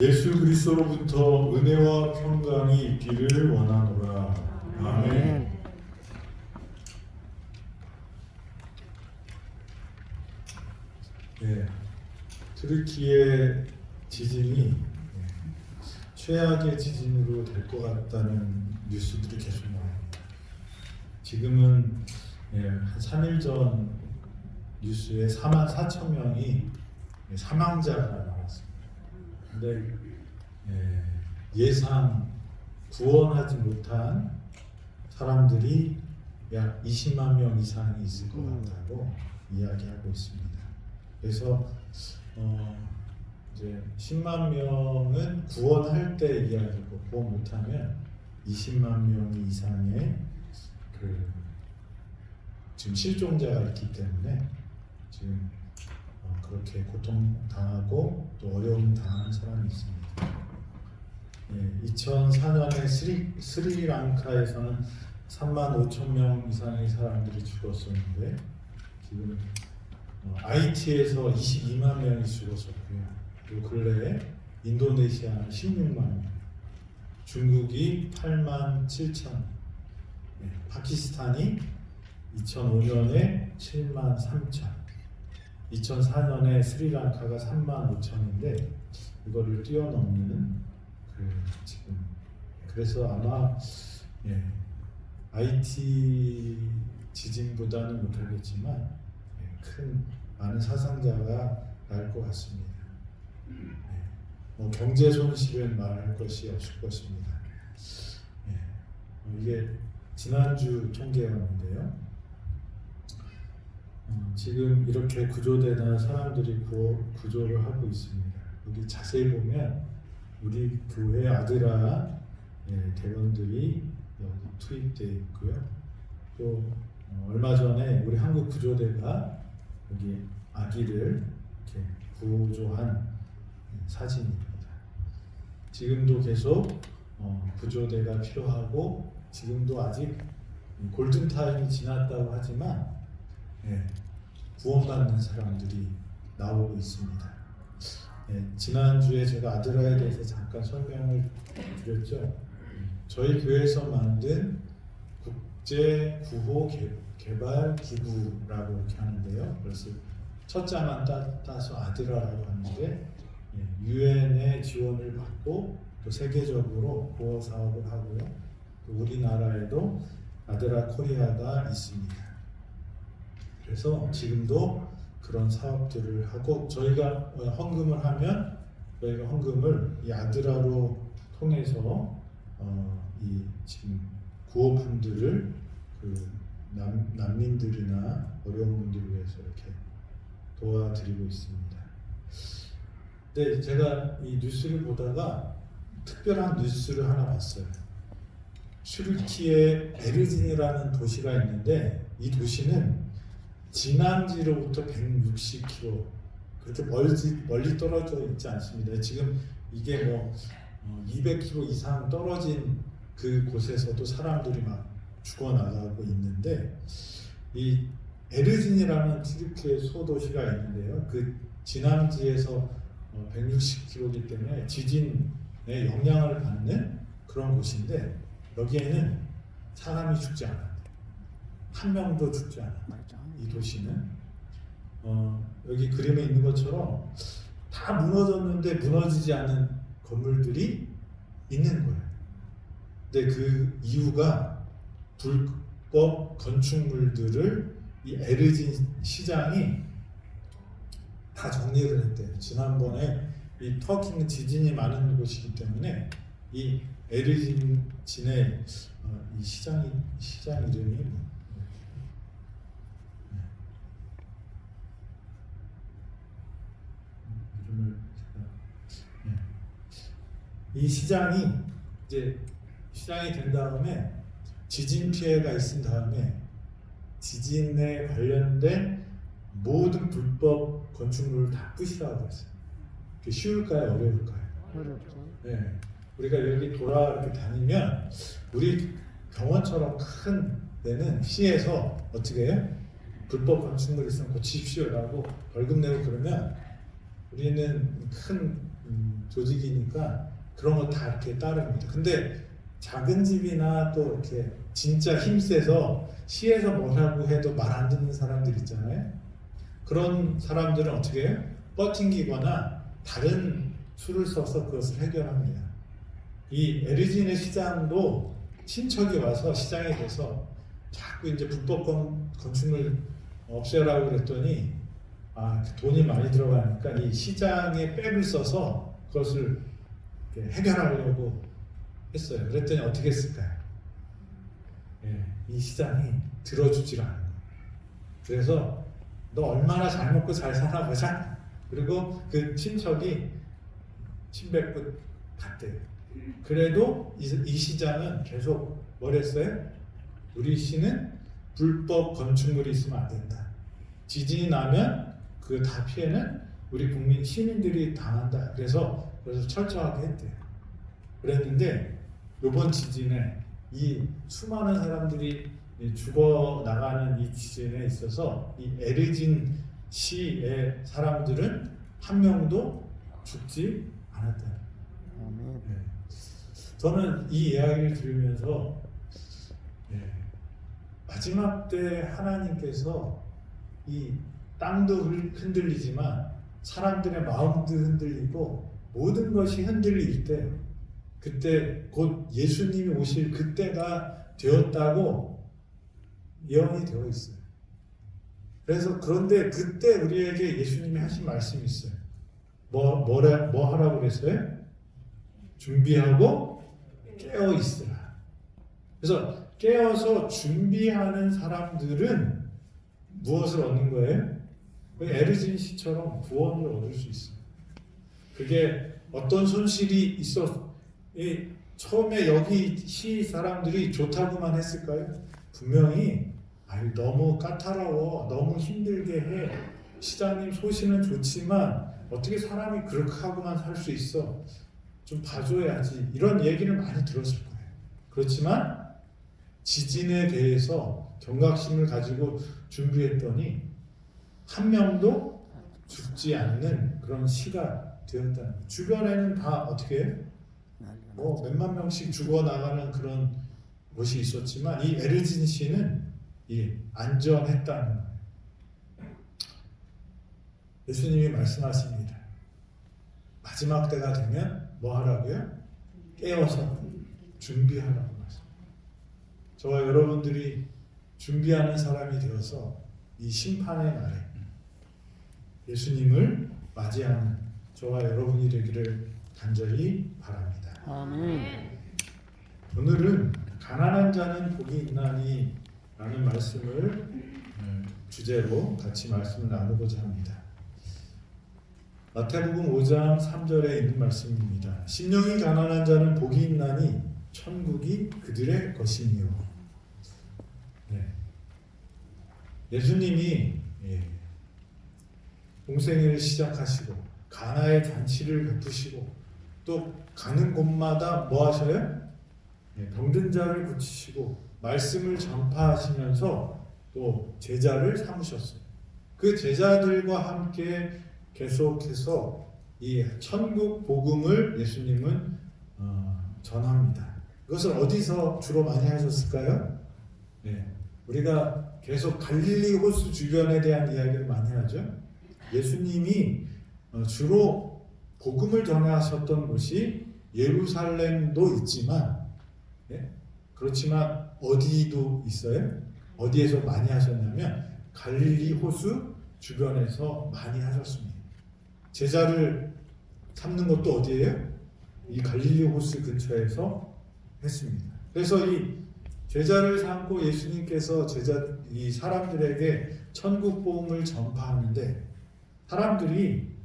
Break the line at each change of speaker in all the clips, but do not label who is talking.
예수 그리스도로부터 은혜와 평강이 있기를 원하노라. 아멘. 예, 트르키의 지진이 최악의 지진으로 될 것 같다는 뉴스들이 계속 나옵니다. 지금은 한 3일 전 뉴스에 44,000명이 사망자가 나왔습니다. 근데 예상 구원하지 못한 사람들이 약 20만 명 이상이 있을 것 같다고 이야기하고 있습니다. 그래서 이제 10만 명은 구원할 때 이야기고 구원 못하면 20만 명 이상의 지금 실종자가 있기 때문에 지금 그렇게 고통당하고 또 어려움 당하는 사람이 있습니다. 2004년에 스리랑카에서는 3만 5천 명 이상의 사람들이 죽었었는데 지금 IT에서 22만 명이 죽었었고요. 또 근래에 인도네시아는 16만 명, 중국이 8만 7천, 파키스탄이 2005년에 7만 3천, 2004년에 스리랑카가 3만 5천인데 이거를 뛰어넘는 지금 그래서 아마 IT 지진보다는 못하겠지만 많은 사상자가 날 것 같습니다. 경제 손실은 말할 것이 없을 것입니다. 이게 지난주 통계였는데요. 지금 이렇게 구조되는 사람들이 구조를 하고 있습니다. 여기 자세히 보면 우리 교회 아드라 대원들이 여기 투입되어 있고요. 또 얼마 전에 우리 한국 구조대가 여기 아기를 이렇게 구조한 사진입니다. 지금도 계속 구조대가 필요하고 지금도 아직 골든타임이 지났다고 하지만 구원받는 사람들이 나오고 있습니다. 지난주에 제가 아드라에 대해서 잠깐 설명을 드렸죠. 저희 교회에서 만든 국제 구호 개발 기구라고 이렇게 하는데요. 그래서 첫 자만 따서 아드라라고 하는데 유엔의 지원을 받고 또 세계적으로 구호 사업을 하고요. 또 우리나라에도 아드라 코리아가 있습니다. 그래서 지금도 그런 사업들을 하고 저희가 헌금을 하면 저희가 헌금을 이 아드라로 통해서 이 지금 구호품들을 난민들이나 어려운 분들을 위해서 이렇게 도와드리고 있습니다. 근데 제가 이 뉴스를 보다가 특별한 뉴스를 하나 봤어요. 슈르키에 에르진이라는 도시가 있는데 이 도시는 진앙지로부터 160km 그렇게 멀리 떨어져 있지 않습니다. 지금 이게 200km 이상 떨어진 그 곳에서도 사람들이 막 죽어나가고 있는데 이 에르진이라는 튀르키예 소도시가 있는데요. 그 진앙지에서 160km이기 때문에 지진의 영향을 받는 그런 곳인데 여기에는 사람이 죽지 않아요. 한 명도 죽지 않아요. 이 도시는 여기 그림에 있는 것처럼 다 무너졌는데 무너지지 않는 건물들이 있는 거예요. 근데 그 이유가 불법 건축물들을 이 에르진 시장이 다 정리를 했대요. 지난번에 이 터키는 지진이 많은 곳이기 때문에 이 에르진의 이 시장 이름이 이 시장이 이제 시장이 된 다음에 지진 피해가 있은 다음에 지진에 관련된 모든 불법 건축물을 다 부시라고 했어요. 그게 쉬울까요? 어려울까요?
어렵죠.
우리가 여기 돌아 이렇게 다니면 우리 병원처럼 큰 데는 시에서 어떻게 해요? 불법 건축물 있으면 고치십시오라고 벌금 내고 그러면 우리는 큰 조직이니까 그런 거 다 이렇게 따릅니다. 근데 작은 집이나 또 이렇게 진짜 힘세서 시에서 뭐라고 해도 말 안 듣는 사람들 있잖아요. 그런 사람들은 어떻게 해요? 버팅기거나 다른 수를 써서 그것을 해결합니다. 이 에르진의 시장도 친척이 와서 시장에 대해서 자꾸 이제 불법 건축물 없애라고 그랬더니 돈이 많이 들어가니까 이 시장에 백을 써서 그것을 해결하려고 했어요. 그랬더니 어떻게 했을까요? 이 시장이 들어주질 않아요. 그래서 너 얼마나 잘 먹고 잘 사나 보자. 그리고 그 친척이 침뱉고 갔대요. 그래도 이 시장은 계속 뭘 했어요? 우리 시는 불법 건축물이 있으면 안 된다. 지진이 나면 그 다 피해는 우리 국민 시민들이 당한다. 그래서 철저하게 했대요. 그랬는데 이번 지진에 이 수많은 사람들이 죽어 나가는 이 지진에 있어서 이 에르진 시의 사람들은 한 명도 죽지 않았다. 네. 저는 이 이야기를 들으면서 마지막 때 하나님께서 이 땅도 흔들리지만 사람들의 마음도 흔들리고 모든 것이 흔들릴 때 그때 곧 예수님이 오실 그때가 되었다고 예언이 되어 있어요. 그래서 그런데 그때 우리에게 예수님이 하신 말씀이 있어요. 뭐 하라고 그랬어요? 준비하고 깨어 있으라. 그래서 깨어서 준비하는 사람들은 무엇을 얻는 거예요? 에르진 시처럼 구원을 얻을 수 있어요. 그게 어떤 손실이 있어? 처음에 여기 시 사람들이 좋다고만 했을까요? 분명히 너무 까다로워, 너무 힘들게 해. 시장님 소신은 좋지만 어떻게 사람이 그렇게 하고만 살 수 있어? 좀 봐줘야지. 이런 얘기를 많이 들었을 거예요. 그렇지만 지진에 대해서 경각심을 가지고 준비했더니 한 명도 죽지 않는 그런 시가 되었다는 거예요. 주변에는 다 어떻게 해요? 몇만 명씩 죽어나가는 그런 곳이 있었지만 이 에르진 시는 안전했다는 거예요. 예수님이 말씀하십니다. 마지막 때가 되면 뭐 하라고요? 깨어서 준비하라고 말씀. 저와 여러분들이 준비하는 사람이 되어서 이 심판의 날에 예수님을 맞이하는 저와 여러분이 되기를 간절히 바랍니다.
아멘.
오늘은 가난한 자는 복이 있나니 라는 말씀을 주제로 같이 말씀을 나누고자 합니다. 마태복음 5장 3절에 있는 말씀입니다. 심령이 가난한 자는 복이 있나니 천국이 그들의 것이니요. 예수님이 공생애를 시작하시고 가나의 잔치를 베푸시고 또 가는 곳마다 뭐 하셔요? 병든 자를 고치시고 말씀을 전파하시면서 또 제자를 삼으셨어요. 그 제자들과 함께 계속해서 이 천국 복음을 예수님은 전합니다. 이것을 어디서 주로 많이 하셨을까요? 우리가 계속 갈릴리 호수 주변에 대한 이야기를 많이 하죠. 예수님이 주로 복음을 전하셨던 곳이 예루살렘도 있지만 그렇지만 어디도 있어요? 어디에서 많이 하셨냐면 갈릴리 호수 주변에서 많이 하셨습니다. 제자를 삼는 것도 어디예요? 이 갈릴리 호수 근처에서 했습니다. 그래서 이 제자를 삼고 예수님께서 이 사람들에게 천국 복음을 전파하는데 사람들이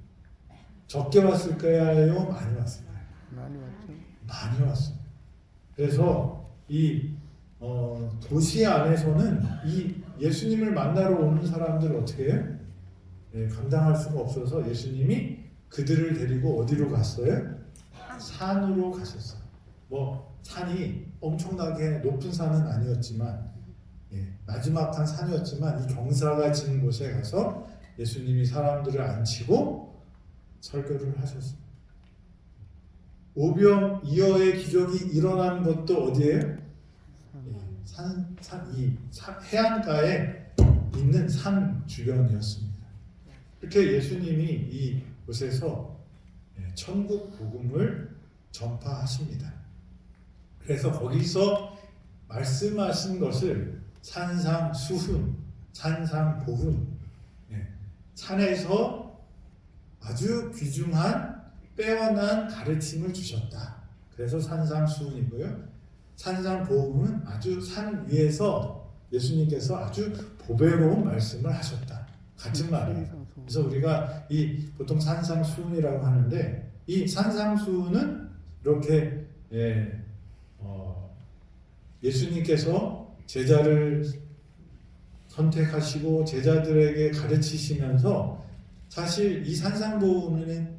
적게 왔을까요? 많이 왔을까요?
많이 왔죠.
많이 왔어요. 그래서 이 도시 안에서는 이 예수님을 만나러 오는 사람들을 어떻게 해요? 감당할 수가 없어서 예수님이 그들을 데리고 어디로 갔어요? 산으로 가셨어요. 산이 엄청나게 높은 산은 아니었지만 마지막한 산이었지만 이 경사가 지는 곳에 가서 예수님이 사람들을 앉히고 설교를 하셨습니다. 오병이어의 기적이 일어난 것도 어디예요? 해안가에 있는 산 주변이었습니다. 이렇게 예수님이 이 곳에서 천국 복음을 전파하십니다. 그래서 거기서 말씀하신 것을 산상수훈, 산상보훈, 산에서 아주 귀중한 빼어난 가르침을 주셨다. 그래서 산상수훈이고요. 산상보훈은 아주 산 위에서 예수님께서 아주 보배로운 말씀을 하셨다. 같은 말이에요. 그래서 우리가 이 보통 산상수훈이라고 하는데 이 산상수훈은 이렇게 예수님께서 제자를 선택하시고 제자들에게 가르치시면서 사실 이 산상보훈의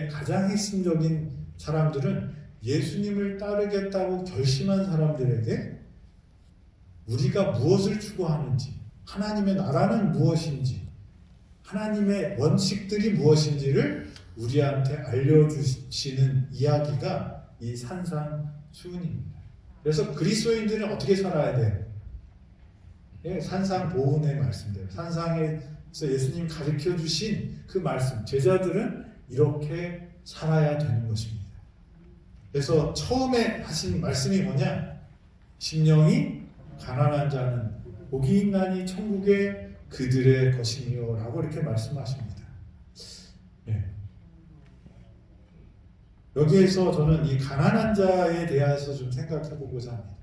가장 핵심적인 사람들은 예수님을 따르겠다고 결심한 사람들에게 우리가 무엇을 추구하는지, 하나님의 나라는 무엇인지, 하나님의 원칙들이 무엇인지를 우리한테 알려주시는 이야기가 이 산상수훈입니다. 그래서 그리스도인들은 어떻게 살아야 돼요? 산상보훈의 말씀대로, 산상에서 예수님 가르쳐 주신 그 말씀, 제자들은 이렇게 살아야 되는 것입니다. 그래서 처음에 하신 말씀이 뭐냐? 심령이 가난한 자는 복이 있나니 천국에 그들의 것이니요 라고 이렇게 말씀하십니다. 여기에서 저는 이 가난한 자에 대해서 좀 생각해 보고자 합니다.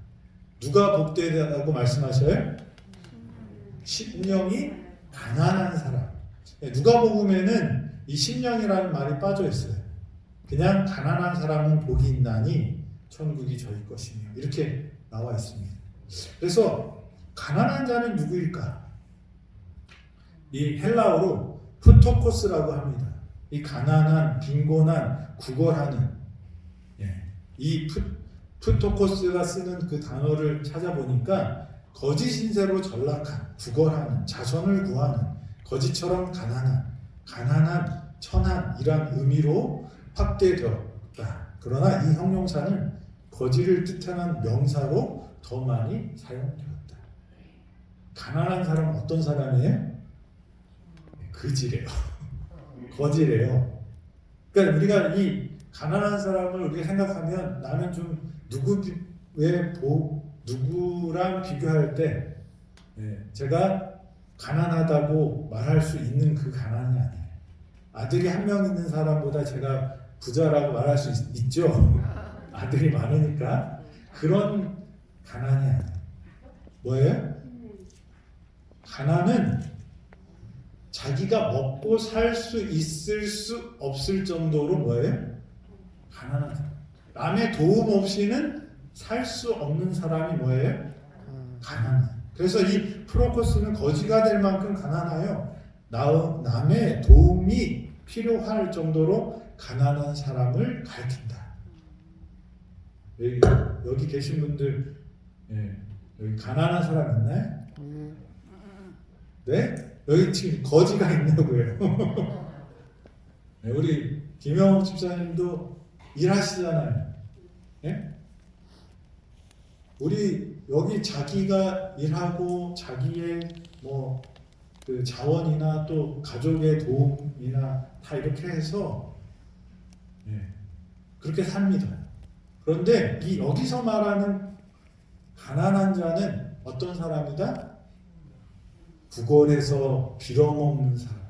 누가 복되다고 말씀하셔요? 심령이 가난한 사람. 누가복음에는 이 심령이라는 말이 빠져 있어요. 그냥 가난한 사람은 복이 있나니 천국이 저희 것이며 이렇게 나와 있습니다. 그래서 가난한 자는 누구일까? 이 헬라어로 프토코스라고 합니다. 이 가난한, 빈곤한, 구걸하는, 이 프토코스가 쓰는 그 단어를 찾아보니까 거짓 신세로 전락한, 구걸하는, 자선을 구하는, 거짓처럼 가난한, 천한이란 의미로 확대되었다. 그러나 이 형용사는 거짓을 뜻하는 명사로 더 많이 사용되었다. 가난한 사람은 어떤 사람이에요? 그지래요. 거지래요. 그러니까 우리가 이 가난한 사람을 우리가 생각하면 나는 좀 누구랑 비교할 때 제가 가난하다고 말할 수 있는 그 가난이 아니에요. 아들이 한 명 있는 사람보다 제가 부자라고 말할 수 있죠. 아들이 많으니까. 그런 가난이 아니에요. 뭐예요? 가난은 자기가 먹고 살 수 있을 수 없을 정도로 뭐예요? 가난한 사람. 남의 도움 없이는 살 수 없는 사람이 뭐예요? 가난해. 그래서 이 프로코스는 거지가 될 만큼 가난하여 남의 도움이 필요할 정도로 가난한 사람을 가리킨다. 여기 계신 분들 여기 가난한 사람 있나요? 네? 여기 지금 거지가 있냐고요. 네, 우리 김영옥 집사님도 일하시잖아요. 네? 우리 여기 자기가 일하고 자기의 그 자원이나 또 가족의 도움이나 다 이렇게 해서 그렇게 삽니다. 그런데 이 여기서 말하는 가난한 자는 어떤 사람이다? 구걸해서 빌어먹는 사람.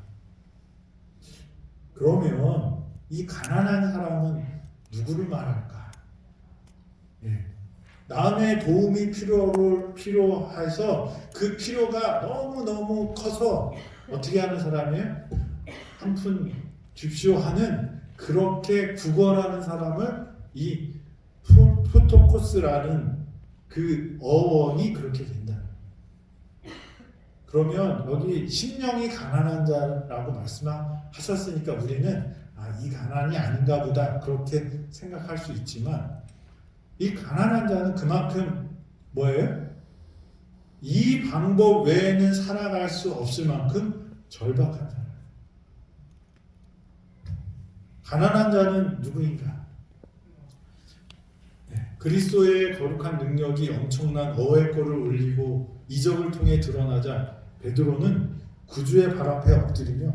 그러면 이 가난한 사람은 누구를 말할까? 남의 도움이 필요해서 그 필요가 너무너무 커서 어떻게 하는 사람이에요? 한 푼 줍쇼 하는 그렇게 구걸하는 사람을 이 프토코스라는 그 어원이 그렇게 된다. 그러면 여기 심령이 가난한 자라고 말씀하셨으니까 우리는 이 가난이 아닌가 보다 그렇게 생각할 수 있지만 이 가난한 자는 그만큼 뭐예요? 이 방법 외에는 살아갈 수 없을 만큼 절박한 자예요. 가난한 자는 누구인가? 그리스도의 거룩한 능력이 엄청난 어회권을 올리고 이적을 통해 드러나자 베드로는 구주의 발 앞에 엎드리며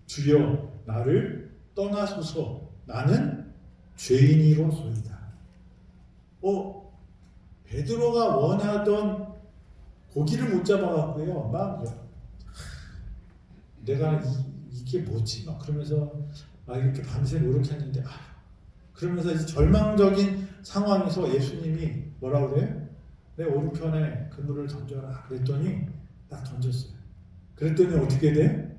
주여 나를 떠나소서 나는 죄인이로소이다. 베드로가 원하던 고기를 못 잡아갖고요. 막 내가 이게 뭐지? 막 그러면서 이렇게 밤새 노력했는데 그러면서 이제 절망적인 상황에서 예수님이 뭐라 그래요? 내 오른편에 그물을 던져라 그랬더니 딱 던졌어요. 그랬더니 어떻게 돼?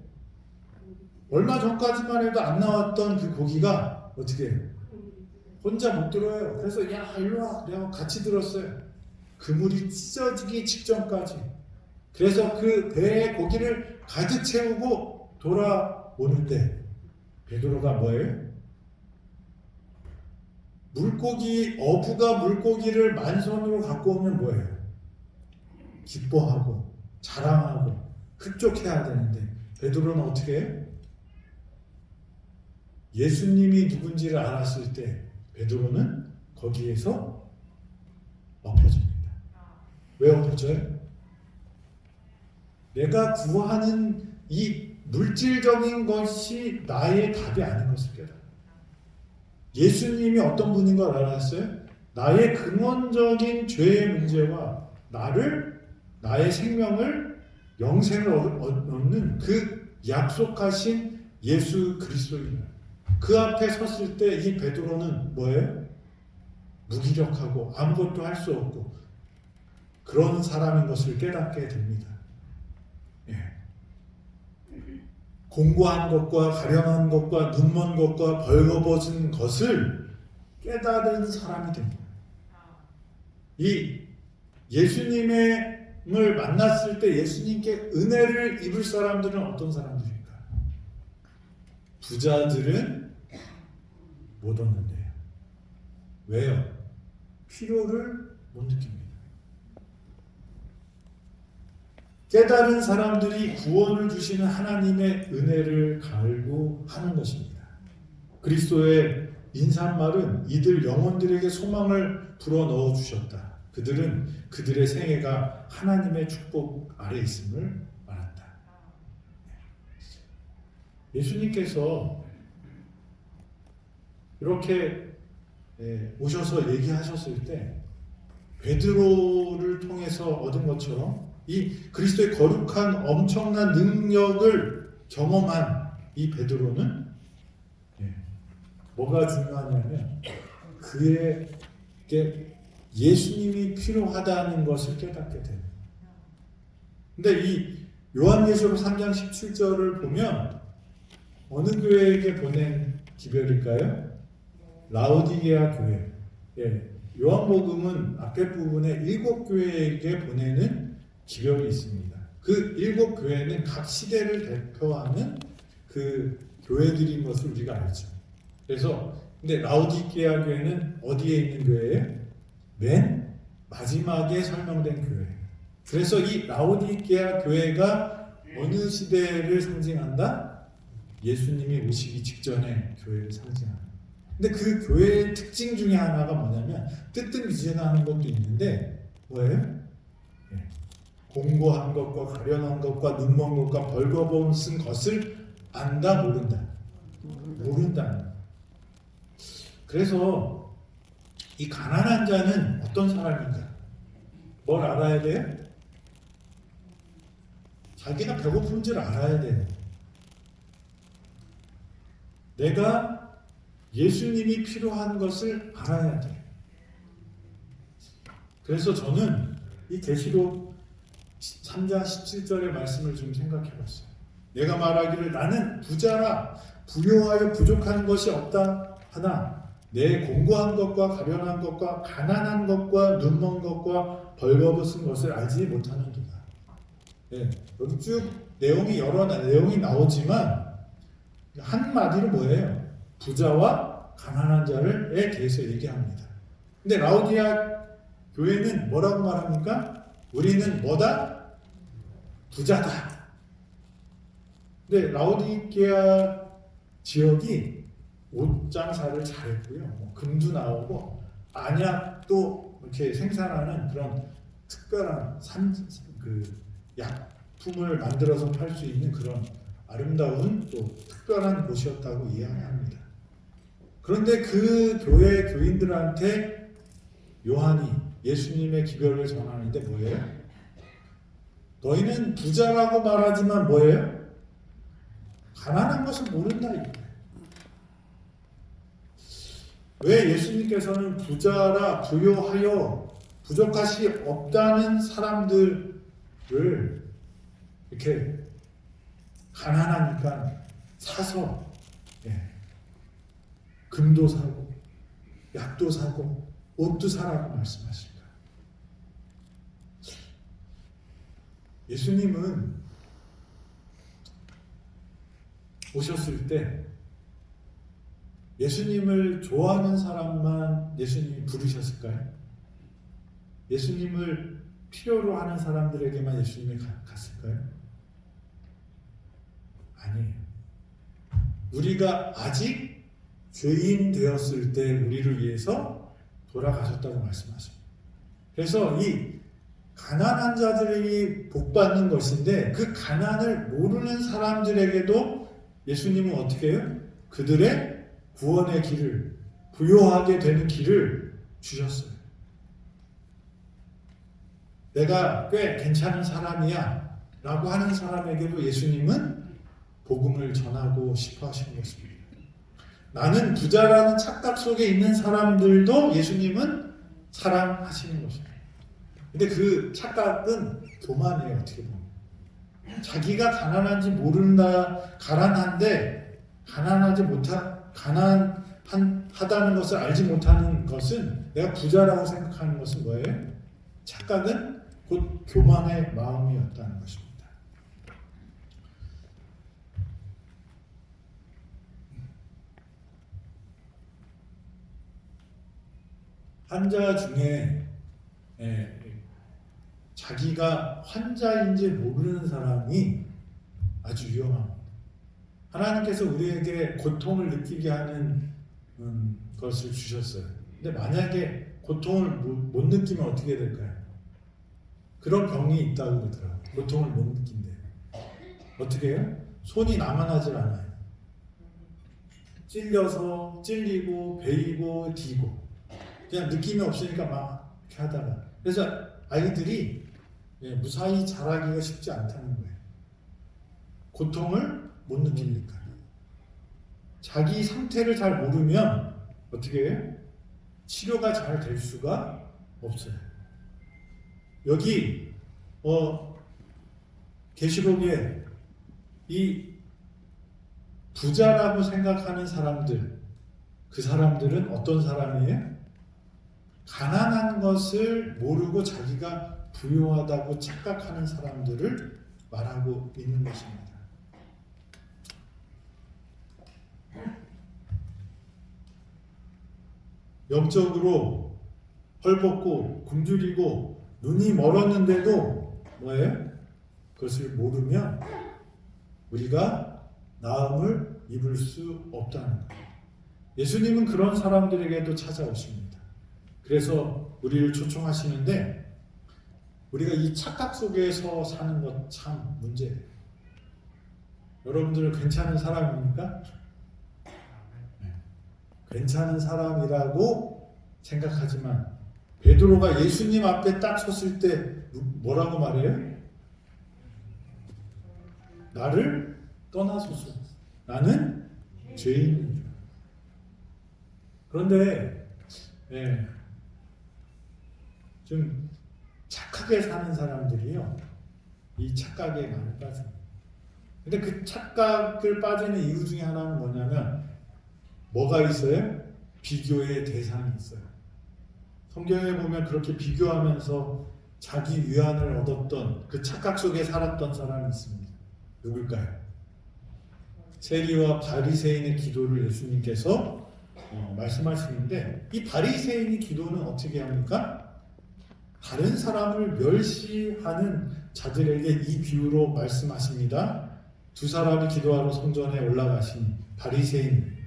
얼마 전까지만 해도 안 나왔던 그 고기가 어떻게 해요? 혼자 못 들어요. 그래서 야 일로 와 그래서 같이 들었어요. 그물이 찢어지기 직전까지. 그래서 그 배에 고기를 가득 채우고 돌아오는데 베드로가 뭐예요? 어부가 물고기를 만선으로 갖고 오면 뭐예요? 기뻐하고 자랑하고 흡족해야 되는데 베드로는 어떻게 해요? 예수님이 누군지를 알았을 때 베드로는 거기에서 엎어집니다. 왜 엎어져요? 내가 구하는 이 물질적인 것이 나의 답이 아닌 것을 깨달아요. 예수님이 어떤 분인 걸 알았어요? 나의 근원적인 죄의 문제와 나의 생명을 영생을 얻는 그 약속하신 예수 그리스도입니다. 그 앞에 섰을 때 이 베드로는 뭐예요? 무기력하고 아무것도 할 수 없고 그런 사람인 것을 깨닫게 됩니다. 공고한 것과 가련한 것과 눈먼 것과 벌거벗은 것을 깨달은 사람이 됩니다. 이 예수님을 만났을 때 예수님께 은혜를 입을 사람들은 어떤 사람들일까? 부자들은 못 얻는데요. 왜요? 필요를 못 느낍니다. 깨달은 사람들이 구원을 주시는 하나님의 은혜를 갈구하는 것입니다. 그리스도의 인사말은 이들 영혼들에게 소망을 불어넣어 주셨다. 그들은 그들의 생애가 하나님의 축복 아래 있음을 말한다. 예수님께서 이렇게 오셔서 얘기하셨을 때 베드로를 통해서 얻은 것처럼 이 그리스도의 거룩한 엄청난 능력을 경험한 이 베드로는 뭐가 중요하냐면 그에게 예수님이 필요하다는 것을 깨닫게 됩니다. 근데 이 요한계시록 3장 17절을 보면 어느 교회에게 보낸 기별일까요? 라오디게아 교회. 요한복음은 앞에 부분에 7교회에게 보내는 기별이 있습니다. 그 7교회는 각 시대를 대표하는 그 교회들인 것을 우리가 알죠. 그래서 근데 라오디게아 교회는 어디에 있는 교회예요? 맨 마지막에 설명된 교회. 그래서 이 라오디게아 교회가 어느 시대를 상징한다? 예수님이 오시기 직전의 교회를 상징합니다. 근데 그 교회의 특징 중에 하나가 뭐냐면 뜨뜻미진하는 것도 있는데 뭐예요? 공고한 것과 가련한 것과 눈먼 것과 벌거벗은 것을 안다 모른다. 그래서 이 가난한 자는 어떤 사람인가? 뭘 알아야 돼요? 자기가 배고픈 줄 알아야 돼요. 내가 예수님이 필요한 것을 알아야 돼요. 그래서 저는 이 계시록 3장 17절의 말씀을 좀 생각해 봤어요. 내가 말하기를 나는 부자라 부요하여 부족한 것이 없다 하나 내 공고한 것과 가련한 것과 가난한 것과 눈먼 것과 벌거벗은 것을 알지 못하는도다. 여기 쭉 여러 내용이 나오지만 한마디로 뭐예요? 부자와 가난한 자를에 대해서 얘기합니다. 근데 라오디게아 교회는 뭐라고 말합니까? 우리는 뭐다? 부자다. 근데 라오디게아 지역이 옷 장사를 잘했고요. 금도 나오고 안약도 이렇게 생산하는 그런 특별한 약품을 만들어서 팔 수 있는 그런 아름다운 또 특별한 곳이었다고 이야기합니다. 그런데 그 교회 교인들한테 요한이 예수님의 기별을 전하는데 뭐예요? 너희는 부자라고 말하지만 뭐예요? 가난한 것을 모른다 이거예요. 왜 예수님께서는 부유하여 부족하시 없다는 사람들을 이렇게 가난하니까 사서 금도 사고 약도 사고 옷도 사라고 말씀하실까? 예수님은 오셨을 때 예수님을 좋아하는 사람만 예수님이 부르셨을까요? 예수님을 필요로 하는 사람들에게만 예수님이 갔을까요? 아니에요. 우리가 아직 죄인 되었을 때 우리를 위해서 돌아가셨다고 말씀하십니다. 그래서 이 가난한 자들이 복받는 것인데 그 가난을 모르는 사람들에게도 예수님은 어떻게 해요? 그들의 구원의 길을, 부요하게 되는 길을 주셨어요. 내가 꽤 괜찮은 사람이야 라고 하는 사람에게도 예수님은 복음을 전하고 싶어 하시는 것입니다. 나는 부자라는 착각 속에 있는 사람들도 예수님은 사랑하시는 것입니다. 근데 그 착각은 교만이에요. 어떻게 보면 자기가 가난한지 모른다, 가난한데 가난하다는 것을 알지 못하는 것은, 내가 부자라고 생각하는 것은 뭐예요? 착각은 곧 교만의 마음이었다는 것입니다. 환자 중에 자기가 환자인지 모르는 사람이 아주 위험합니다. 하나님께서 우리에게 고통을 느끼게 하는 것을 주셨어요. 근데 만약에 고통을 못 느끼면 어떻게 될까요? 그런 병이 있다고 그러더라고요. 고통을 못 느낀대. 어떻게 해요? 손이 나만하질 않아요. 찔리고 베이고 디고 그냥 느낌이 없으니까 막 이렇게 하다가, 그래서 아이들이 무사히 자라기가 쉽지 않다는 거예요. 고통을 못 느끼니까. 자기 상태를 잘 모르면 어떻게 해요? 치료가 잘 될 수가 없어요. 여기 계시록에 이 부자라고 생각하는 사람들, 그 사람들은 어떤 사람이에요? 가난한 것을 모르고 자기가 부유하다고 착각하는 사람들을 말하고 있는 것입니다. 영적으로 헐벗고 굶주리고 눈이 멀었는데도 뭐예요? 그것을 모르면 우리가 나음을 입을 수 없다는 거예요. 예수님은 그런 사람들에게도 찾아오십니다. 그래서 우리를 초청하시는데, 우리가 이 착각 속에서 사는 것 참 문제예요. 여러분들 괜찮은 사람입니까? 네. 괜찮은 사람이라고 생각하지만 베드로가 예수님 앞에 딱 섰을 때 뭐라고 말해요? 나를 떠나소서. 나는 죄인입니다. 그런데 좀 착하게 사는 사람들이요, 이 착각에 많이 빠집니다. 근데 그 착각을 빠지는 이유 중에 하나는 뭐냐면, 뭐가 있어요? 비교의 대상이 있어요. 성경에 보면 그렇게 비교하면서 자기 위안을 얻었던, 그 착각 속에 살았던 사람이 있습니다. 누굴까요? 세리와 바리새인의 기도를 예수님께서 말씀하시는데, 이 바리새인의 기도는 어떻게 합니까? 다른 사람을 멸시하는 자들에게 이 비유로 말씀하십니다. 두 사람이 기도하러 성전에 올라가시니 바리새인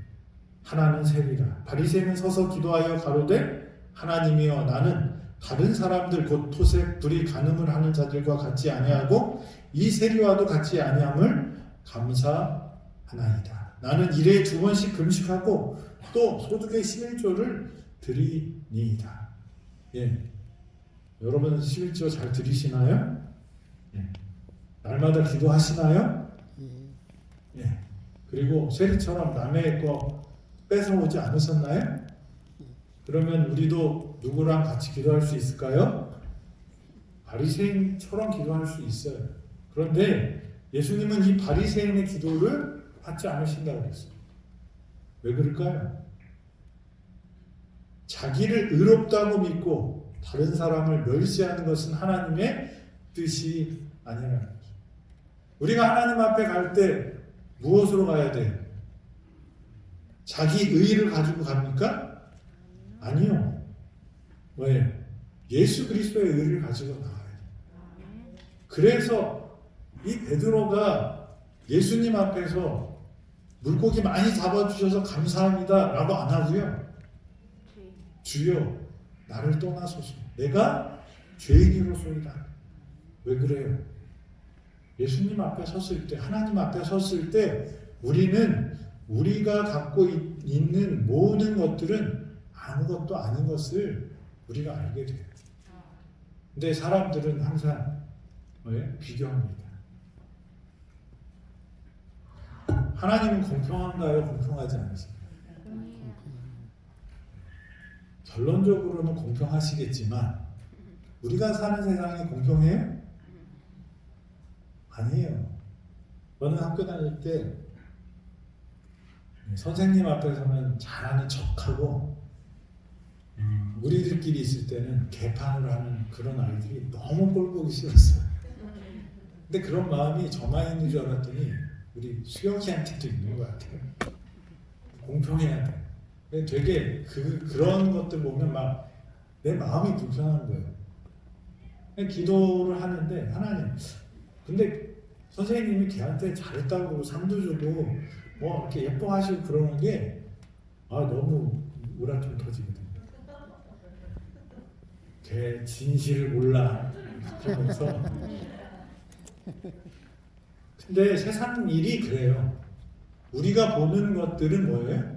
하나는 세리라. 바리새인은 서서 기도하여 가로되 하나님이여 나는 다른 사람들 곧 토색 불이 간음을 하는 자들과 같이 아니하고 이 세리와도 같이 아니함을 감사하나이다. 나는 일에 2번씩 금식하고 또 소득의 11조를 드리니이다. 예. 여러분 11조 잘 드리시나요? 예. 날마다 기도하시나요? 예. 그리고 세리처럼 남의 거 뺏어오지 않으셨나요? 그러면 우리도 누구랑 같이 기도할 수 있을까요? 바리새인처럼 기도할 수 있어요. 그런데 예수님은 이 바리새인의 기도를 받지 않으신다고 그랬어요. 왜 그럴까요? 자기를 의롭다고 믿고 다른 사람을 멸시하는 것은 하나님의 뜻이 아니라는 거죠. 우리가 하나님 앞에 갈 때 무엇으로 가야 돼요? 자기 의의를 가지고 갑니까? 아니요. 왜? 예수 그리스도의 의의를 가지고 나와요. 그래서 이 베드로가 예수님 앞에서 물고기 많이 잡아주셔서 감사합니다 라고 안 하고요. 주여 나를 떠나소서 내가 죄인이로소이다. 왜 그래요? 예수님 앞에 섰을 때 하나님 앞에 섰을 때 우리는 우리가 갖고 있는 모든 것들은 아무것도 아닌 것을 우리가 알게 돼요. 근데 사람들은 항상 비교합니다. 하나님은 공평한가요? 공평하지 않으신가요? 결론적으로는 공평하시겠지만 우리가 사는 세상이 공평해요? 아니에요. 저는 학교 다닐 때 선생님 앞에서는 잘하는 척하고 우리들끼리 있을 때는 개판을 하는 그런 아이들이 너무 꼴보기 싫었어요. 근데 그런 마음이 저만 있는 줄 알았더니 우리 수영이한테도 있는 것 같아요. 공평해야 돼. 되게 그런 것들 보면 막 내 마음이 불편한 거예요. 기도를 하는데 하나님, 근데 선생님이 걔한테 잘했다고 상도 주고 뭐 이렇게 예뻐하시고 그러는 게 너무 우라통 터지거든요. 걔 진실을 몰라 그러면서. 근데 세상 일이 그래요. 우리가 보는 것들은 뭐예요?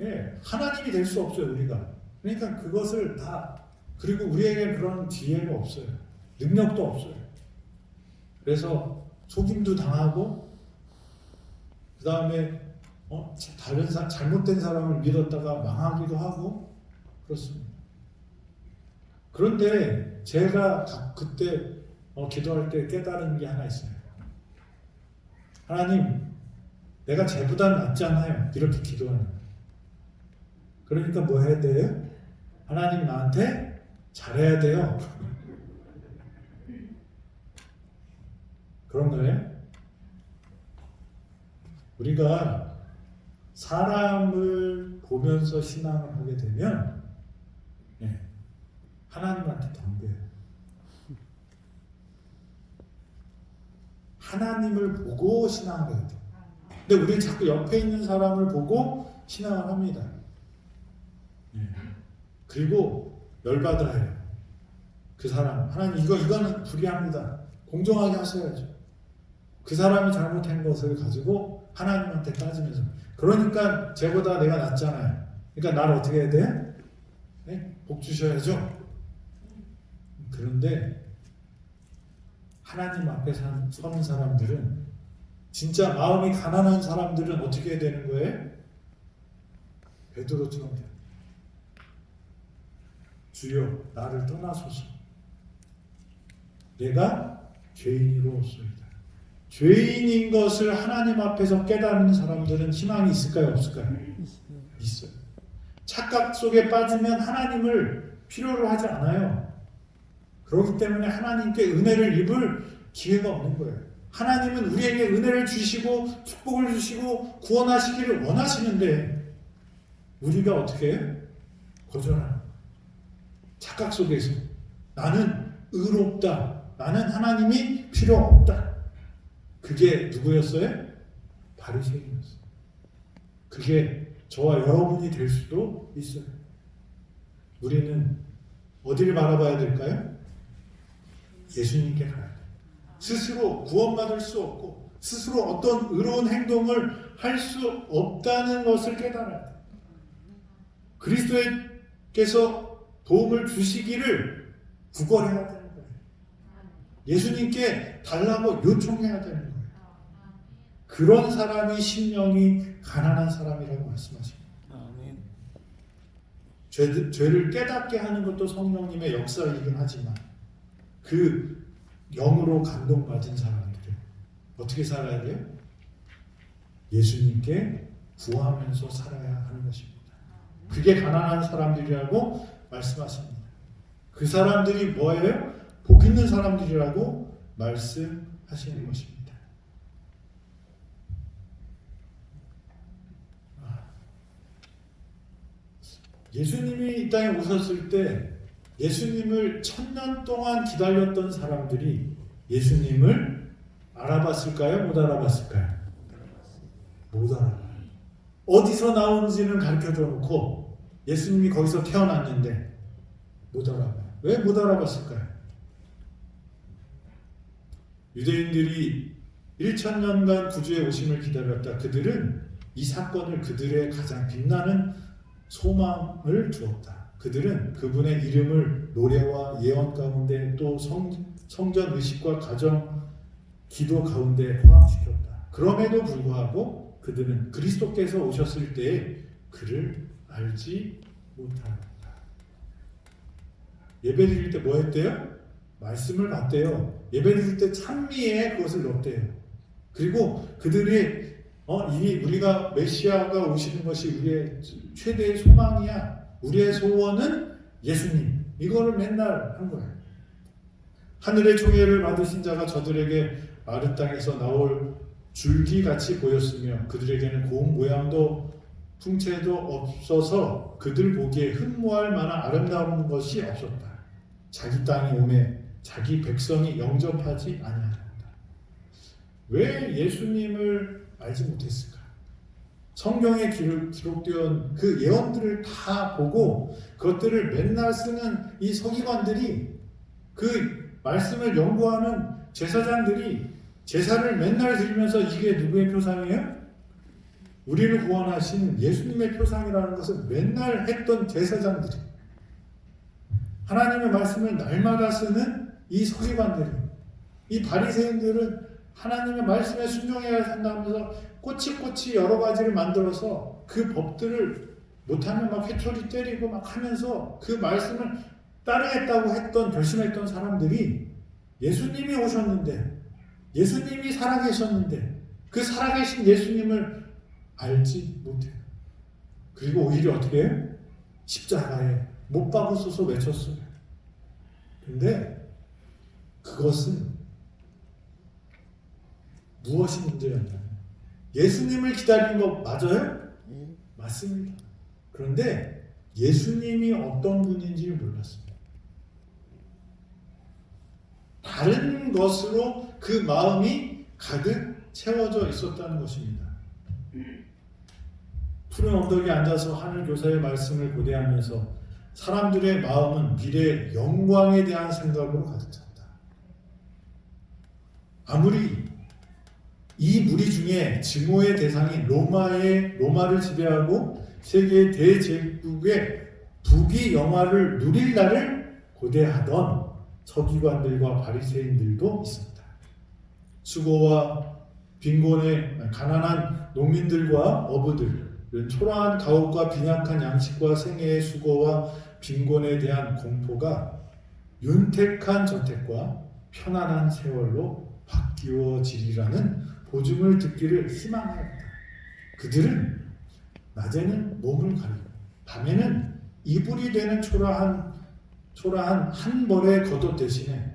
예, 하나님이 될 수 없어요, 우리가. 그러니까 그것을 다, 그리고 우리에게 그런 지혜가 없어요. 능력도 없어요. 그래서 속임도 당하고, 그 다음에 다른 잘못된 사람을 믿었다가 망하기도 하고 그렇습니다. 그런데 제가 그때 기도할 때 깨달은 게 하나 있어요. 하나님, 내가 쟤보다 낫잖아요. 이렇게 기도하는 거예요. 그러니까 뭐 해야 돼요? 하나님 나한테 잘해야 돼요. 그런 거예요? 우리가 사람을 보면서 신앙을 하게 되면 하나님한테 덤벼요. 하나님을 보고 신앙을 해야 돼요. 근데 우리는 자꾸 옆에 있는 사람을 보고 신앙을 합니다. 그리고 열받아 해요. 그 사람, 하나님 이거는 불의합니다. 공정하게 하셔야죠. 그 사람이 잘못한 것을 가지고 하나님한테 따지면서, 그러니까 쟤보다 내가 낫잖아요. 그러니까 나를 어떻게 해야 돼? 복 주셔야죠. 그런데 하나님 앞에 서는 사람들은, 진짜 마음이 가난한 사람들은 어떻게 해야 되는 거예요? 베드로처럼 돼요. 주여 나를 떠나소서. 내가 죄인이로소이다. 죄인인 것을 하나님 앞에서 깨닫는 사람들은 희망이 있을까요? 없을까요? 있어요. 착각 속에 빠지면 하나님을 필요로 하지 않아요. 그렇기 때문에 하나님께 은혜를 입을 기회가 없는 거예요. 하나님은 우리에게 은혜를 주시고 축복을 주시고 구원하시기를 원하시는데 우리가 어떻게 해요? 거절하는 거예요. 착각 속에서 나는 의롭다. 나는 하나님이 필요 없다. 그게 누구였어요? 바리새인이었어요. 그게 저와 여러분이 될 수도 있어요. 우리는 어디를 바라봐야 될까요? 예수님께 가야 돼요. 스스로 구원받을 수 없고 스스로 어떤 의로운 행동을 할 수 없다는 것을 깨달아야 돼요. 그리스도께서 도움을 주시기를 구걸해야 되는 거예요. 예수님께 달라고 요청해야 되는 거예요. 그런 사람이 심령이 가난한 사람이라고 말씀하십니다.
아멘.
죄를 깨닫게 하는 것도 성령님의 역사이긴 하지만 그 영으로 감동받은 사람들은 어떻게 살아야 돼요? 예수님께 구하면서 살아야 하는 것입니다. 그게 가난한 사람들이라고 말씀하십니다. 그 사람들이 뭐예요? 복 있는 사람들이라고 말씀하시는 것입니다. 예수님이 이 땅에 오셨을 때 예수님을 1000년 동안 기다렸던 사람들이 예수님을 알아봤을까요? 못 알아봤을까요? 못 알아봐요. 어디서 나온지는 가르쳐줘 놓고 예수님이 거기서 태어났는데 못 알아봐요. 왜 못 알아봤을까요? 유대인들이 1000년간 구주의 오심을 기다렸다. 그들은 이 사건을 그들의 가장 빛나는 소망을 주었다. 그들은 그분의 이름을 노래와 예언 가운데 또 성전 의식과 가정 기도 가운데 포함시켰다. 그럼에도 불구하고 그들은 그리스도께서 오셨을 때에 그를 알지 못한다. 예배 드릴 때 뭐 했대요? 말씀을 받대요. 예배 드릴 때 찬미에 그것을 넣었대요. 그리고 그들이 이미 우리가 메시아가 오시는 것이 우리의 최대의 소망이야. 우리의 소원은 예수님. 이거를 맨날 한 거예요. 하늘의 총애를 받으신 자가 저들에게 마른 땅에서 나올 줄기같이 보였으며 그들에게는 고운 모양도 풍채도 없어서 그들 보기에 흠모할 만한 아름다운 것이 없었다. 자기 땅이 오매 자기 백성이 영접하지 아니하였다. 왜 예수님을 알지 못했을까? 성경에 기록되어 그 예언들을 다 보고 그것들을 맨날 쓰는 이 서기관들이 그 말씀을 연구하는 제사장들이 제사를 맨날 드리면서 이게 누구의 표상이에요? 우리를 구원하신 예수님의 표상이라는 것을 맨날 했던 제사장들이 하나님의 말씀을 날마다 쓰는 이 서기관들이 이 바리새인들은 하나님의 말씀에 순종해야 한다면서 꼬치꼬치 여러 가지를 만들어서 그 법들을 못하면 막 회초리 때리고 막 하면서 그 말씀을 따르겠다고 했던 결심했던 사람들이 예수님이 오셨는데 예수님이 살아계셨는데 그 살아계신 예수님을 알지 못해요. 그리고 오히려 어떻게 해요? 십자가에 못 박으소서 외쳤어요. 근데 그것은 무엇이 문제였냐면 예수님을 기다리는 거 맞아요? 맞습니다. 그런데 예수님이 어떤 분인지 몰랐습니다. 다른 것으로 그 마음이 가득 채워져 있었다는 것입니다. 푸른 언덕에 앉아서 하늘 교사의 말씀을 고대하면서 사람들의 마음은 미래의 영광에 대한 생각으로 가득 찼다. 아무리 이 무리 중에 증오의 대상인 로마를 지배하고 세계의 대제국의 북이 영화를 누릴 날을 고대하던 서기관들과 바리새인들도 있습니다. 수고와 빈곤의 가난한 농민들과 어부들은 초라한 가옥과 빈약한 양식과 생애의 수고와 빈곤에 대한 공포가 윤택한 저택과 편안한 세월로 바뀌어지리라는 보증을 듣기를 희망합니다. 그들은 낮에는 몸을 가리고 밤에는 이불이 되는 초라한 한 벌의 겉옷 대신에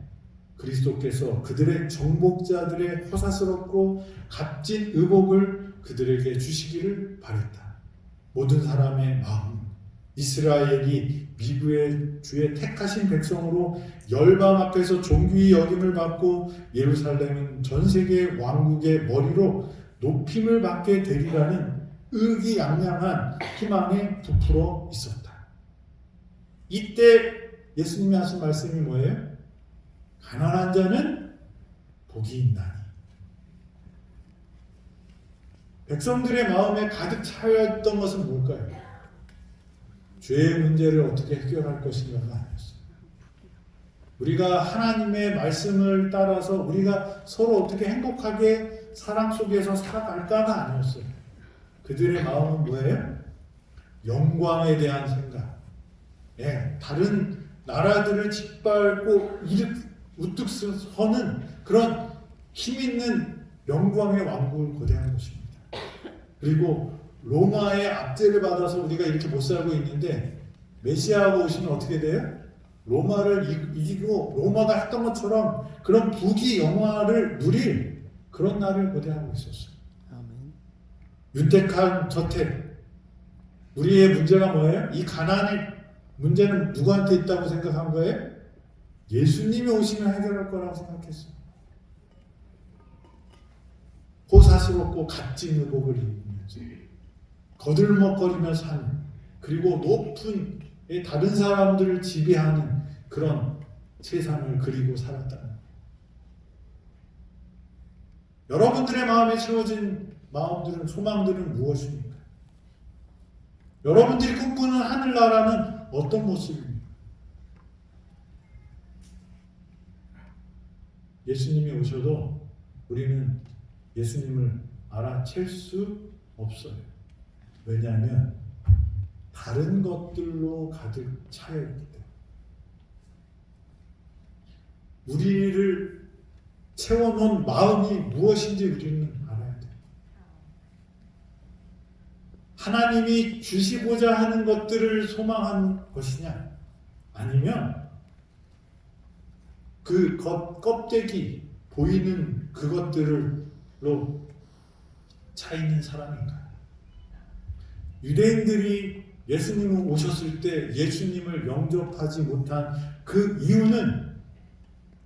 그리스도께서 그들의 정복자들의 허사스럽고 값진 의복을 그들에게 주시기를 바랬다. 모든 사람의 마음, 이스라엘이 미국의 주의 택하신 백성으로 열방 앞에서 존귀히 여김을 받고 예루살렘은 전 세계 왕국의 머리로 높임을 받게 되리라는 의기양양한 희망에 부풀어 있었다. 이때 예수님이 하신 말씀이 뭐예요? 가난한 자는 복이 있나니. 백성들의 마음에 가득 차였던 것은 뭘까요? 죄의 문제를 어떻게 해결할 것인가가 아니었어요. 우리가 하나님의 말씀을 따라서 우리가 서로 어떻게 행복하게 사랑 속에서 살아갈까가 아니었어요. 그들의 마음은 뭐예요? 영광에 대한 생각. 예, 다른 나라들을 짓밟고 우뚝 서는 그런 힘있는 영광의 왕국을 고대한 것입니다. 그리고 로마의 압제를 받아서 우리가 이렇게 못 살고 있는데 메시아가 오시면 어떻게 돼요? 로마를 이기고 로마가 했던 것처럼 그런 부귀 영화를 누릴 그런 날을 고대하고 있었어요.
아멘.
윤택한 저택. 우리의 문제가 뭐예요? 이 가난의 문제는 누구한테 있다고 생각한 거예요? 예수님이 오시면 해결할 거라고 생각했어요. 호사스럽고 값진 의복을 입으면서 거들먹거리며 사는, 그리고 높은 다른 사람들을 지배하는 그런 세상을 그리고 살았다는 거예요. 여러분들의 마음에 채워진 마음들은, 소망들은 무엇입니까? 여러분들이 꿈꾸는 하늘나라는 어떤 모습입니까? 예수님이 오셔도 우리는 예수님을 알아챌 수 없어요. 왜냐하면 다른 것들로 가득 차여 있기 때문에. 우리를 채워놓은 마음이 무엇인지 우리는 알아야 돼요. 하나님이 주시고자 하는 것들을 소망한 것이냐, 아니면 그 껍데기 보이는 그것들로 차 있는 사람인가? 유대인들이 예수님이 오셨을 때 예수님을 영접하지 못한 그 이유는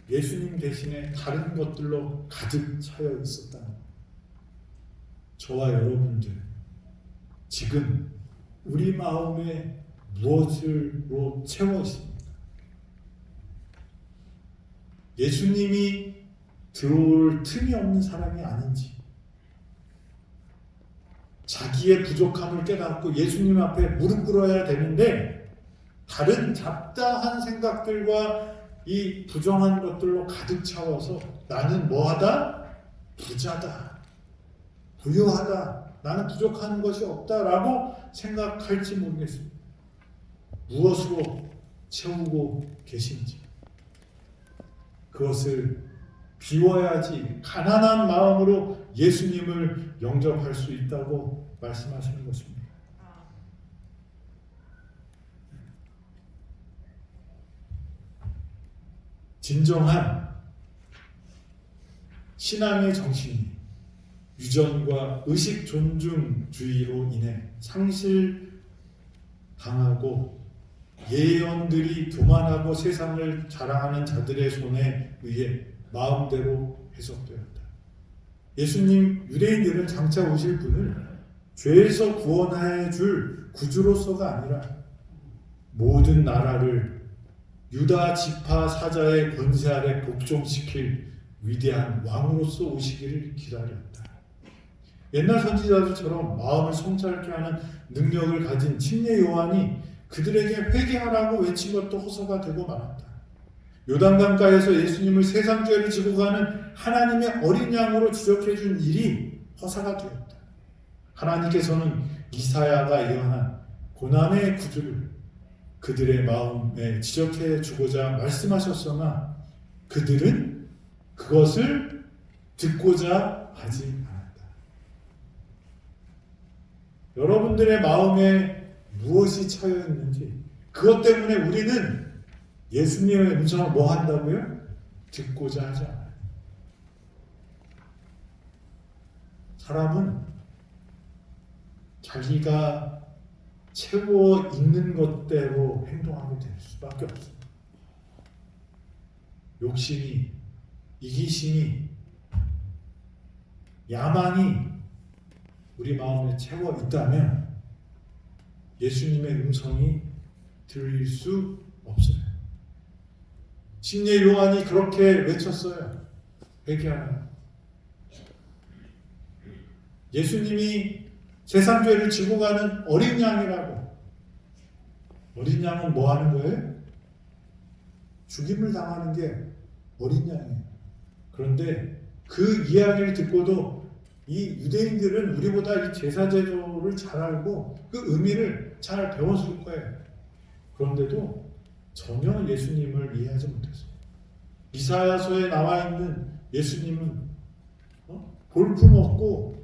예수님 대신에 다른 것들로 가득 차여 있었다는 거예요. 저와 여러분들, 지금 우리 마음에 무엇으로 채워 있습니까? 예수님이 들어올 틈이 없는 사람이 아닌지, 자기의 부족함을 깨닫고 예수님 앞에 무릎 꿇어야 되는데 다른 잡다한 생각들과 이 부정한 것들로 가득 차워서 나는 뭐하다? 부자다, 부유하다, 나는 부족한 것이 없다라고 생각할지 모르겠습니다. 무엇으로 채우고 계신지 그것을 비워야지 가난한 마음으로 예수님을 영접할 수 있다고 말씀하시는 것입니다. 진정한 신앙의 정신이 유전과 의식 존중주의로 인해 상실당하고 예언들이 교만하고 세상을 자랑하는 자들의 손에 의해 마음대로 해석되었다. 예수님, 유대인들은 장차 오실 분을 죄에서 구원해 줄 구주로서가 아니라 모든 나라를 유다 지파 사자의 권세 아래 복종시킬 위대한 왕으로서 오시기를 기다렸다. 옛날 선지자들처럼 마음을 성찰케 하는 능력을 가진 침례 요한이 그들에게 회개하라고 외친 것도 호소가 되고 말았다. 요단강가에서 예수님을 세상 죄를 지고 가는 하나님의 어린 양으로 지적해 준 일이 허사가 되었다. 하나님께서는 이사야가 예언한 고난의 구주를 그들의 마음에 지적해 주고자 말씀하셨으나 그들은 그것을 듣고자 하지 않았다. 여러분들의 마음에 무엇이 차여 있는지, 그것 때문에 우리는 예수님의 음성을 뭐 한다고요? 듣고자 하지 않아요. 사람은 자기가 채워 있는 것대로 행동하게 될 수밖에 없습니다. 욕심이, 이기심이, 야망이 우리 마음에 채워 있다면 예수님의 음성이 드릴 수 없어요. 침례 요한이 그렇게 외쳤어요. 회개하라. 예수님이 세상 죄를 지고 가는 어린 양이라고. 어린 양은 뭐 하는 거예요? 죽임을 당하는 게 어린 양이에요. 그런데 그 이야기를 듣고도 이 유대인들은 우리보다 이 제사 제도를 잘 알고 그 의미를 잘 배웠을 거예요. 그런데도 전혀 예수님을 이해하지 못했어요. 이사야서에 나와 있는 예수님은 볼품없고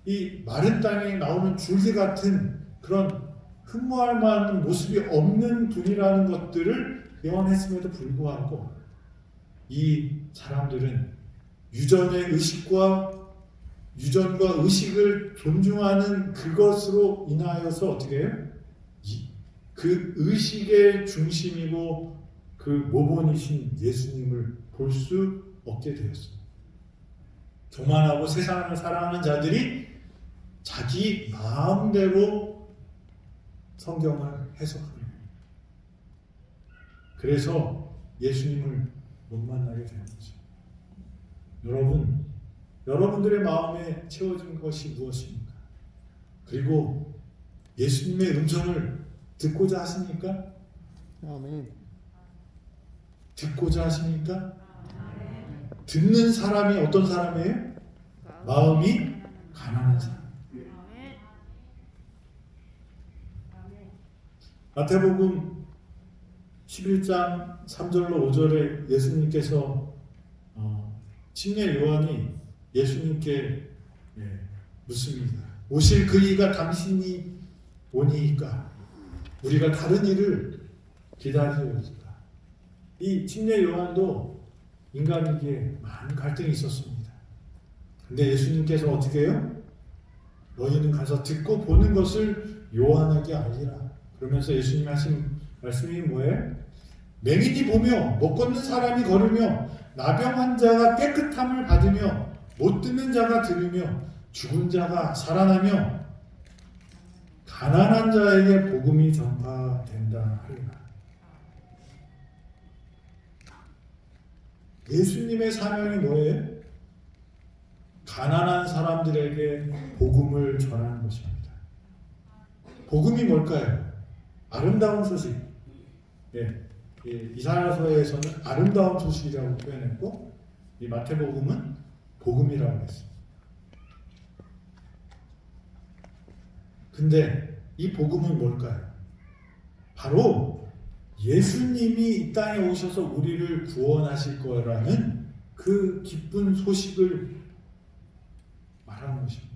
이 마른 땅에 나오는 줄기 같은 그런 흠모할 만한 모습이 없는 분이라는 것들을 예언했음에도 불구하고 이 사람들은 유전과 의식을 존중하는 그것으로 인하여서 어떻게 해요? 그 의식의 중심이고 그 모본이신 예수님을 볼 수 없게 되었어요. 교만하고 세상을 사랑하는 자들이 자기 마음대로 성경을 해석합니다. 그래서 예수님을 못 만나게 되는 거죠. 여러분들의 마음에 채워진 것이 무엇입니까? 그리고 예수님의 음성을 듣고자 하십니까?
아멘.
듣고자 하십니까? 듣는 사람이 어떤 사람이에요? 마음이 가난한 사람. 마태복음 11장 3절로 5절에 예수님께서 침례 요한이 예수님께 묻습니다. 오실 그 이가 당신이 오니까 우리가 다른 일을 기다리리까. 이 침례 요한도 인간이기에 많은 갈등이 있었습니다. 근데 예수님께서 어떻게 해요? 너희는 가서 듣고 보는 것을 요한에게 알리라. 그러면서 예수님 하신 말씀이 뭐예요? 맹인이 보며 못 걷는 사람이 걸으며 나병 환자가 깨끗함을 받으며 못 듣는 자가 들으며 죽은 자가 살아나며 가난한 자에게 복음이 전파된다 하리라. 예수님의 사명이 뭐예요? 가난한 사람들에게 복음을 전하는 것입니다. 복음이 뭘까요? 아름다운 소식. 이사야서에서는 아름다운 소식이라고 표현했고 이 마태복음은 복음이라고 했습니다. 근데 이 복음은 뭘까요? 바로 예수님이 이 땅에 오셔서 우리를 구원하실 거라는 그 기쁜 소식을 말하는 것입니다.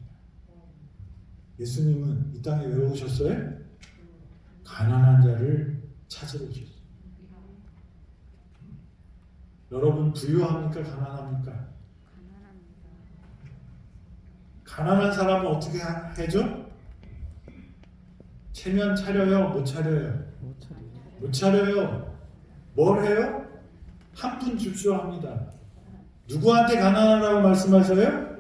예수님은 이 땅에 왜 오셨어요? 가난한 자를 찾으러 오셨어요. 여러분 부유합니까? 가난합니까? 가난한 사람은 어떻게 하죠? 체면 차려요? 못 차려요? 못 차려요. 뭘 해요? 한 푼 줍쇼 합니다. 누구한테 가난하라고 말씀하셔요?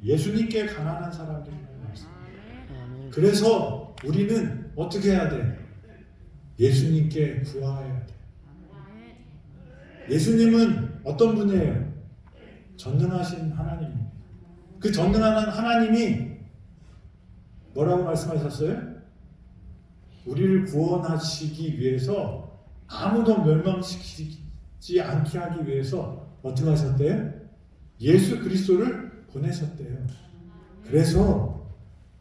예수님께 가난한 사람들이라고 말씀합니다. 그래서 우리는 어떻게 해야 돼? 예수님께 구하여야 돼. 예수님은 어떤 분이에요? 전능하신 하나님입니다. 그 전능한 하나님이 뭐라고 말씀하셨어요? 우리를 구원하시기 위해서 아무도 멸망시키지 않게 하기 위해서 어떻게 하셨대요? 예수 그리스도를 보내셨대요. 그래서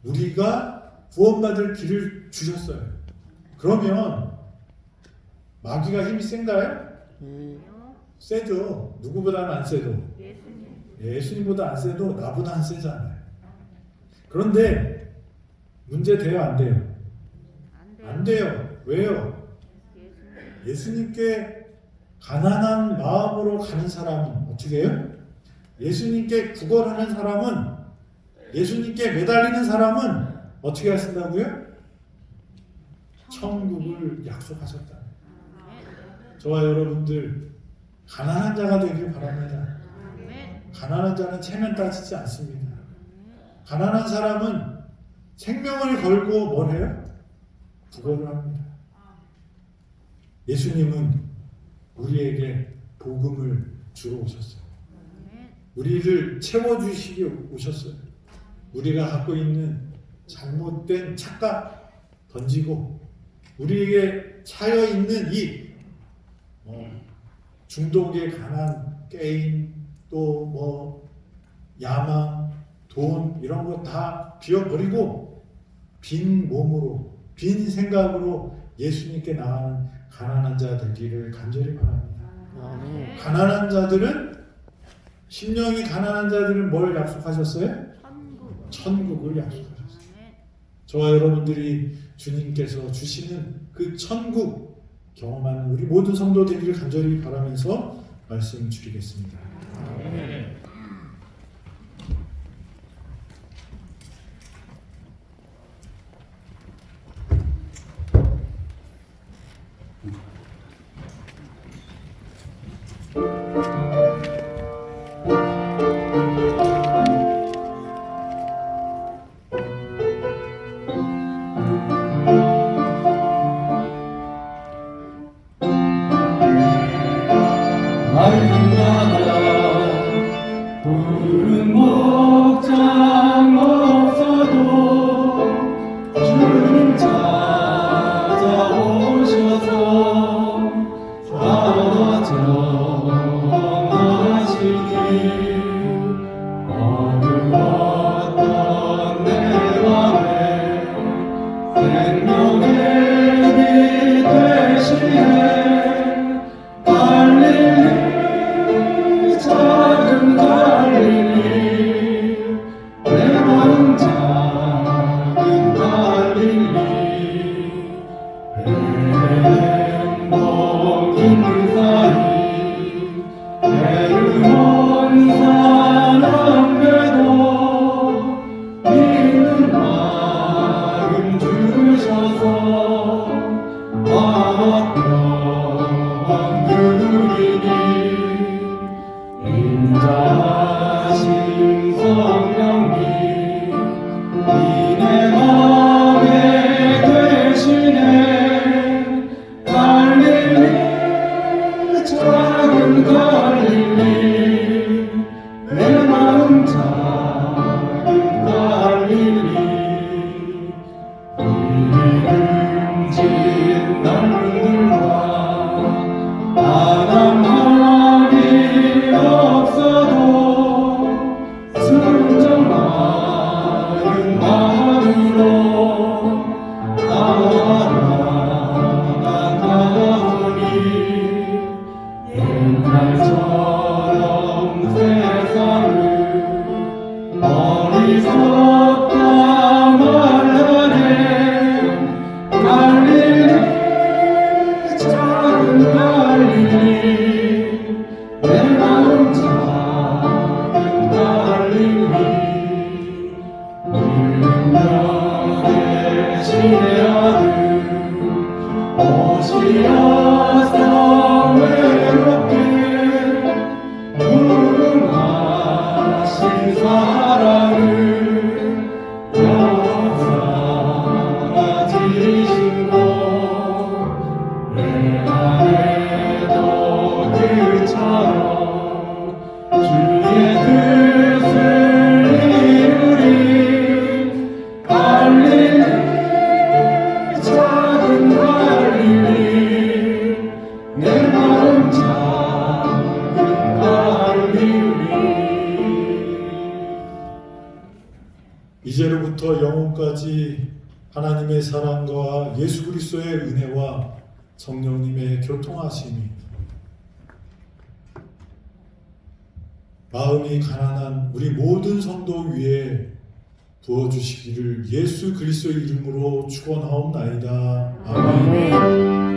우리가 구원받을 길을 주셨어요. 그러면 마귀가 힘이 센가요? 세죠. 누구보다는 안 세도. 예수님보다 안 세도 나보다 안 세잖아요. 그런데 문제 돼요? 안 돼요? 안 돼요. 왜요? 예수님께 가난한 마음으로 가는 사람은 어떻게 해요? 예수님께 구걸하는 사람은, 예수님께 매달리는 사람은 어떻게 하신다고요? 천국을 약속하셨다. 저와 여러분들 가난한 자가 되길 바랍니다. 가난한 자는 체면 따지지 않습니다. 가난한 사람은 생명을 걸고 뭘 해요? 구걸을 합니다. 예수님은 우리에게 복음을 주러 오셨어요. 우리를 채워주시기 오셨어요. 우리가 갖고 있는 잘못된 착각 던지고 우리에게 차여 있는 이 중독에 관한 게임 또 뭐 야망, 돈 이런 거 다 비워버리고 빈 몸으로 빈 생각으로 예수님께 나가는 가난한 자 되기를 간절히 바랍니다.
아멘.
가난한 자들은 심령이 가난한 자들은 뭘 약속하셨어요? 천국을 약속하셨어요. 저와 여러분들이 주님께서 주시는 그 천국 경험하는 우리 모든 성도 되기를 간절히 바라면서 말씀 드리겠습니다.
맑은 바다 푸른 목장 없어도 주님 찾아오셔서 다정하시니 어두웠던 내 맘에 생명의 빛 되시네. 작은 갈릴리 내 마음 작은 갈릴리 행복 있는 사이 내르몬 사랑에도 믿는 마음 주셔서 왔던 그리니 인자하신 성령님 이내 마음에 계시네. 갈릴리 작은 갈릴리 내 마음 작은 갈릴리 이름진 넓은 들과 바람하리 없어도 순정하는 마음으로 나아가오니 옛날처럼 세상을 어리석다 말라네. 갈릴리 작은 갈릴리 내 마음 작은 갈릴리 능력의 신의 아들 오시어서 외롭게 무궁하신 사랑을 역사지신 것 내 안에도 그처럼 주의 뜻을 이루리. 갈릴리 작은 갈릴리 내 마음 작은 갈릴리.
이제로부터 영원까지 하나님의 사랑과 예수 그리스도의 은혜와 성령님의 교통하심이 마음이 가난한 우리 모든 성도 위에 부어주시기를 예수 그리스도의 이름으로 축원하옵나이다. 아멘.